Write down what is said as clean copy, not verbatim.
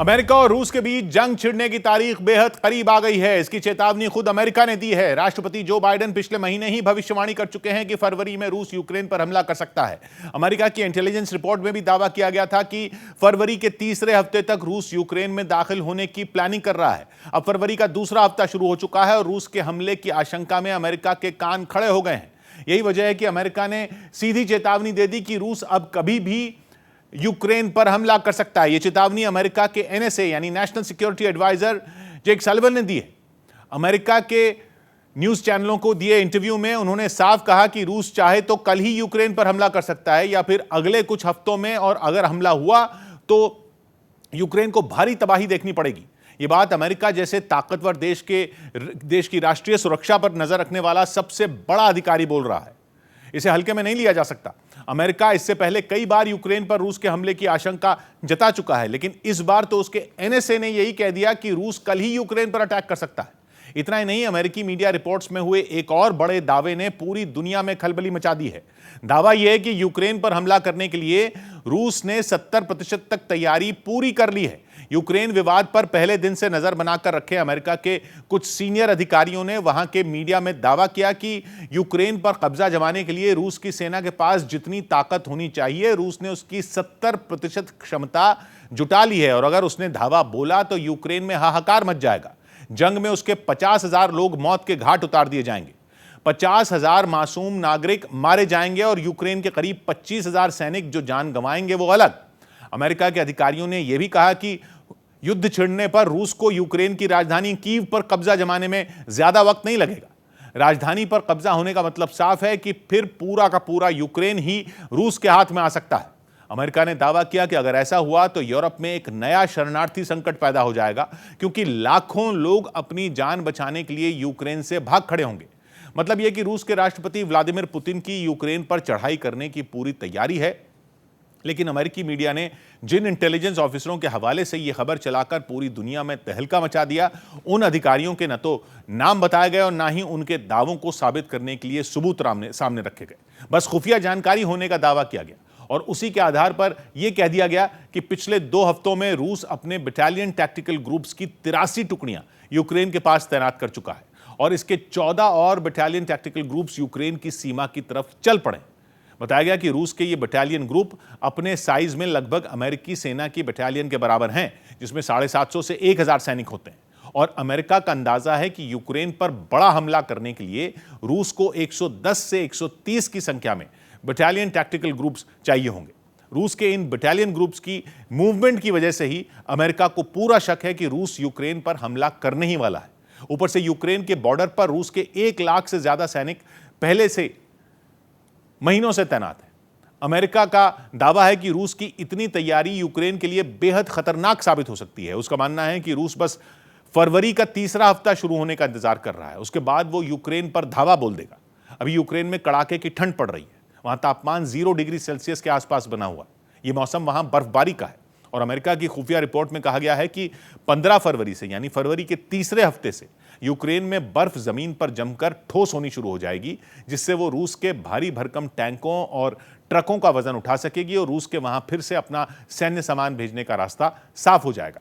America और रूस के बीच जंग छिड़ने की तारीख बेहद करीब आ गई है। इसकी चेतावनी खुद अमेरिका ने दी है। राष्ट्रपति जो बाइडेन पिछले महीने ही भविष्यवाणी कर चुके हैं कि फरवरी में रूस यूक्रेन पर हमला कर सकता है। अमेरिका की इंटेलिजेंस रिपोर्ट में भी दावा किया गया था कि फरवरी के तीसरे हफ्ते तक रूस यूक्रेन में दाखिल होने की प्लानिंग कर रहा है। अब फरवरी का दूसरा हफ्ता शुरू हो चुका है और रूस के हमले की आशंका में अमेरिका के कान खड़े हो गए हैं। यही वजह है कि अमेरिका ने सीधी चेतावनी दे दी कि रूस अब कभी भी यूक्रेन पर हमला कर सकता है। यह चेतावनी अमेरिका के एनएसए यानी नेशनल सिक्योरिटी एडवाइजर जेक सलिवन ने दी है। अमेरिका के न्यूज चैनलों को दिए इंटरव्यू में उन्होंने साफ कहा कि रूस चाहे तो कल ही यूक्रेन पर हमला कर सकता है या फिर अगले कुछ हफ्तों में, और अगर हमला हुआ तो यूक्रेन को भारी तबाही देखनी पड़ेगी। यह बात अमेरिका जैसे ताकतवर देश की राष्ट्रीय सुरक्षा पर नजर रखने वाला सबसे बड़ा अधिकारी बोल रहा है। इसे हल्के में नहीं लिया जा सकता। अमेरिका इससे पहले कई बार यूक्रेन पर रूस के हमले की आशंका जता चुका है, लेकिन इस बार तो उसके एनएसए ने यही कह दिया कि रूस कल ही यूक्रेन पर अटैक कर सकता है। इतना ही नहीं, अमेरिकी मीडिया रिपोर्ट्स में हुए एक और बड़े दावे ने पूरी दुनिया में खलबली मचा दी है। दावा यह है कि यूक्रेन पर हमला करने के लिए रूस ने 70% तक तैयारी पूरी कर ली है। यूक्रेन विवाद पर पहले दिन से नजर बनाकर रखे अमेरिका के कुछ सीनियर अधिकारियों ने वहां के मीडिया में दावा किया कि यूक्रेन पर कब्जा जमाने के लिए रूस की सेना के पास जितनी ताकत होनी चाहिए, रूस ने उसकी 70% क्षमता जुटा ली है। और अगर उसने धावा बोला तो यूक्रेन में हाहाकार मच जाएगा। जंग में उसके 50,000 लोग मौत के घाट उतार दिए जाएंगे, 50,000 मासूम नागरिक मारे जाएंगे और यूक्रेन के करीब 25,000 सैनिक जो जान गंवाएंगे वो अलग। अमेरिका के अधिकारियों ने यह भी कहा कि युद्ध छिड़ने पर रूस को यूक्रेन की राजधानी कीव पर कब्जा जमाने में ज्यादा वक्त नहीं लगेगा। राजधानी पर कब्जा होने का मतलब साफ है कि फिर पूरा का पूरा यूक्रेन ही रूस के हाथ में आ सकता है। अमेरिका ने दावा किया कि अगर ऐसा हुआ तो यूरोप में एक नया शरणार्थी संकट पैदा हो जाएगा, क्योंकि लाखों लोग अपनी जान बचाने के लिए यूक्रेन से भाग खड़े होंगे। मतलब यह कि रूस के राष्ट्रपति व्लादिमीर पुतिन की यूक्रेन पर चढ़ाई करने की पूरी तैयारी है, लेकिन अमेरिकी मीडिया ने जिन इंटेलिजेंस ऑफिसरों के हवाले से यह खबर चलाकर पूरी दुनिया में तहलका मचा दिया, उन अधिकारियों के न तो नाम बताए गए और ना ही उनके दावों को साबित करने के लिए सबूत सामने रखे गए। बस खुफिया जानकारी होने का दावा किया गया और उसी के आधार पर यह कह दिया गया कि पिछले 2 हफ्तों में रूस अपने बटालियन टैक्टिकल ग्रुप्स की 83 टुकड़ियां यूक्रेन के पास तैनात कर चुका है और इसके 14 और बटालियन टैक्टिकल ग्रुप्स यूक्रेन की सीमा की तरफ चल पड़े। बताया गया कि रूस के ये बटालियन ग्रुप अपने साइज में लगभग अमेरिकी सेना की बटालियन के बराबर हैं, जिसमें 750 से 1000 सैनिक होते हैं। और अमेरिका का अंदाजा है कि यूक्रेन पर बड़ा हमला करने के लिए रूस को 110 से 130 की संख्या में बटालियन टैक्टिकल ग्रुप्स चाहिए होंगे। रूस के इन बटालियन ग्रुप्स की मूवमेंट की वजह से ही अमेरिका को पूरा शक है कि रूस यूक्रेन पर हमला करने ही वाला है। ऊपर से यूक्रेन के बॉर्डर पर रूस के 1 लाख से ज्यादा सैनिक पहले से महीनों से तैनात है। अमेरिका का दावा है कि रूस की इतनी तैयारी यूक्रेन के लिए बेहद खतरनाक साबित हो सकती है। उसका मानना है कि रूस बस फरवरी का तीसरा हफ्ता शुरू होने का इंतजार कर रहा है, उसके बाद वो यूक्रेन पर धावा बोल देगा। अभी यूक्रेन में कड़ाके की ठंड पड़ रही है, वहां तापमान 0 डिग्री सेल्सियस के आसपास बना हुआ है। यह मौसम वहां बर्फबारी का है और अमेरिका की खुफिया रिपोर्ट में कहा गया है कि 15 फरवरी से यानी फरवरी के तीसरे हफ्ते से यूक्रेन में बर्फ जमीन पर जमकर ठोस होनी शुरू हो जाएगी, जिससे वो रूस के भारी भरकम टैंकों और ट्रकों का वजन उठा सकेगी और रूस के वहां फिर से अपना सैन्य सामान भेजने का रास्ता साफ हो जाएगा।